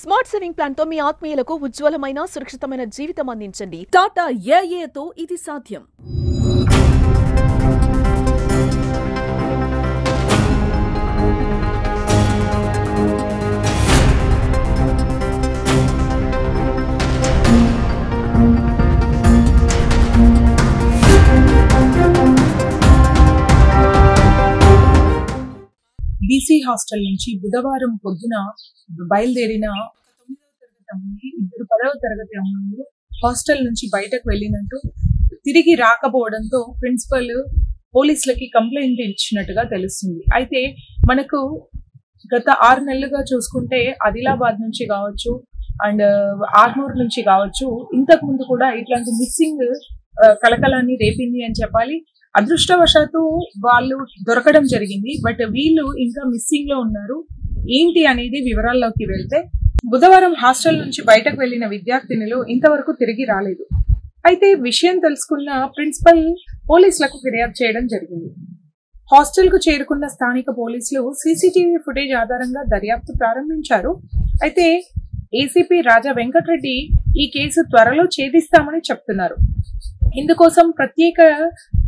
Smart saving plan తో మీ ఆత్మీయులకు ఉజ్వలమైన సురక్షితమైన జీవితం అందించండి. టాటా ఏఏతో ఇది సాధ్యం. బీసీ హాస్టల్ నుంచి బుధవారం పొద్దున బయలుదేరిన 10వ తరగతి అమ్మాయిలు హాస్టల్ నుంచి బయటకు వెళ్ళినట్టు తిరిగి రాకపోవడంతో ప్రిన్సిపల్ పోలీసులకి కంప్లైంట్ ఇచ్చినట్టుగా తెలుస్తుంది. అయితే మనకు గత 6 నెలలుగా చూసుకుంటే ఆదిలాబాద్ నుంచి కావచ్చు అండ్ ఆర్మూర్ నుంచి కావచ్చు ఇంతకు ముందు కూడా ఇట్లాంటి మిస్సింగ్ కలకలాన్ని రేపింది అని చెప్పాలి. అదృష్టవశాత్తు వాళ్ళు దొరకడం జరిగింది. బట్ వీళ్ళు ఇంకా మిస్సింగ్ లో ఉన్నారు. ఏంటి అనేది వివరాల్లోకి వెళ్తే బుధవారం హాస్టల్ నుంచి బయటకు వెళ్లిన విద్యార్థినులు ఇంతవరకు తిరిగి రాలేదు. అయితే విషయం తెలుసుకున్న ప్రిన్సిపల్ పోలీసులకు ఫిర్యాదు చేయడం జరిగింది. హాస్టల్ కు చేరుకున్న స్థానిక పోలీసులు సీసీటీవీ ఫుటేజ్ ఆధారంగా దర్యాప్తు ప్రారంభించారు. అయితే ఏసీపీ రాజా వెంకటరెడ్డి ఈ కేసు త్వరలో ఛేదిస్తామని చెప్తున్నారు. ఇందుకోసం ప్రత్యేక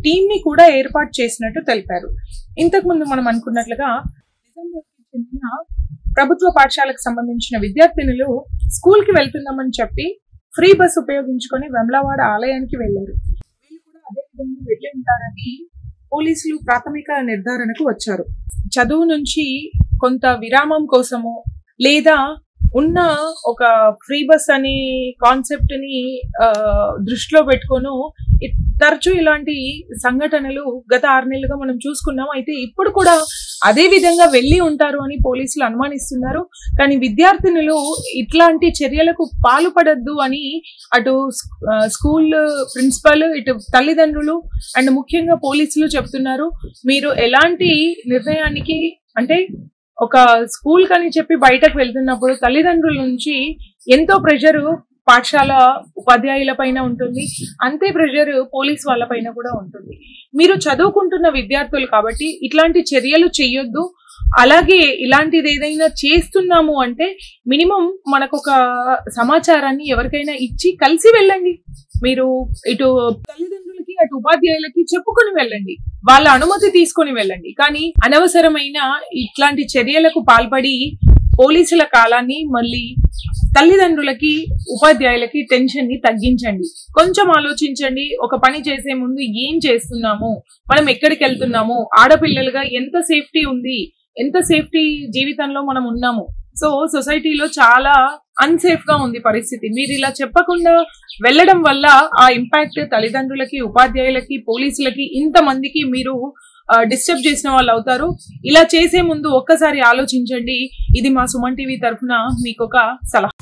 టీం ని కూడా ఏర్పాటు చేసినట్టు తెలిపారు. ఇంతకు ముందు మనం అనుకున్నట్లుగా డిసెంబర్కి చెందిన ప్రభుత్వ పాఠశాలకు సంబంధించిన విద్యార్థినులు స్కూల్ కి వెళ్తున్నామని చెప్పి ఫ్రీ బస్ ఉపయోగించుకొని వెమ్లవాడ ఆలయానికి వెళ్లారు. వీళ్ళు కూడా అదే విధంగా వెళ్లి ఉంటారని పోలీసులు ప్రాథమిక నిర్ధారణకు వచ్చారు. చదువు నుంచి కొంత విరామం కోసము లేదా ఉన్న ఒక ఫ్రీ బస్ అనే కాన్సెప్ట్ ని దృష్టిలో పెట్టుకొని తరచూ ఇలాంటి సంఘటనలు గత 6 నెలలుగా మనం చూసుకున్నాం. అయితే ఇప్పుడు కూడా అదే విధంగా వెళ్ళి ఉంటారు అని పోలీసులు అనుమానిస్తున్నారు. కానీ విద్యార్థినులు ఇట్లాంటి చర్యలకు పాల్పడద్దు అని అటు స్కూల్ ప్రిన్సిపల్ ఇటు తల్లిదండ్రులు అండ్ ముఖ్యంగా పోలీసులు చెప్తున్నారు. మీరు ఎలాంటి నిర్ణయానికి అంటే ఒక స్కూల్ కని చెప్పి బయటకు వెళ్తున్నప్పుడు తల్లిదండ్రుల నుంచి ఎంతో ప్రెషర్ పాఠశాల ఉపాధ్యాయుల పైన ఉంటుంది, అంతే ప్రెషర్ పోలీస్ వాళ్ళ పైన కూడా ఉంటుంది. మీరు చదువుకుంటున్న విద్యార్థులు కాబట్టి ఇట్లాంటి చర్యలు చెయ్యొద్దు. అలాగే ఇలాంటిది ఏదైనా చేస్తున్నాము అంటే మినిమం మనకు ఒక సమాచారాన్ని ఎవరికైనా ఇచ్చి కలిసి వెళ్ళండి. మీరు ఇటు తల్లిదండ్రులకి అటు ఉపాధ్యాయులకి చెప్పుకొని వెళ్ళండి, వాళ్ళ అనుమతి తీసుకొని వెళ్ళండి. కానీ అనవసరమైన ఇట్లాంటి చర్యలకు పాల్పడి పోలీసుల కాలాన్ని మళ్ళీ తల్లిదండ్రులకి ఉపాధ్యాయులకి టెన్షన్ ని తగ్గించండి. కొంచెం ఆలోచించండి. ఒక పని చేసే ముందు ఏం చేస్తున్నాము, మనం ఎక్కడికి వెళ్తున్నాము, ఆడపిల్లలుగా ఎంత సేఫ్టీ ఉంది, ఎంత సేఫ్టీ జీవితంలో మనం ఉన్నాము. సో సొసైటీలో చాలా అన్సేఫ్ గా ఉంది పరిస్థితి. మీరు ఇలా చెప్పకుండా వెళ్ళడం వల్ల ఆ ఇంపాక్ట్ తల్లిదండ్రులకి ఉపాధ్యాయులకి పోలీసులకి ఇంతమందికి మీరు డిస్టర్బ్ చేసిన వాళ్ళు అవుతారు. ఇలా చేసే ముందు ఒక్కసారి ఆలోచించండి. ఇది మా సుమన్ టీవీ తరఫున మీకు ఒక సలహా.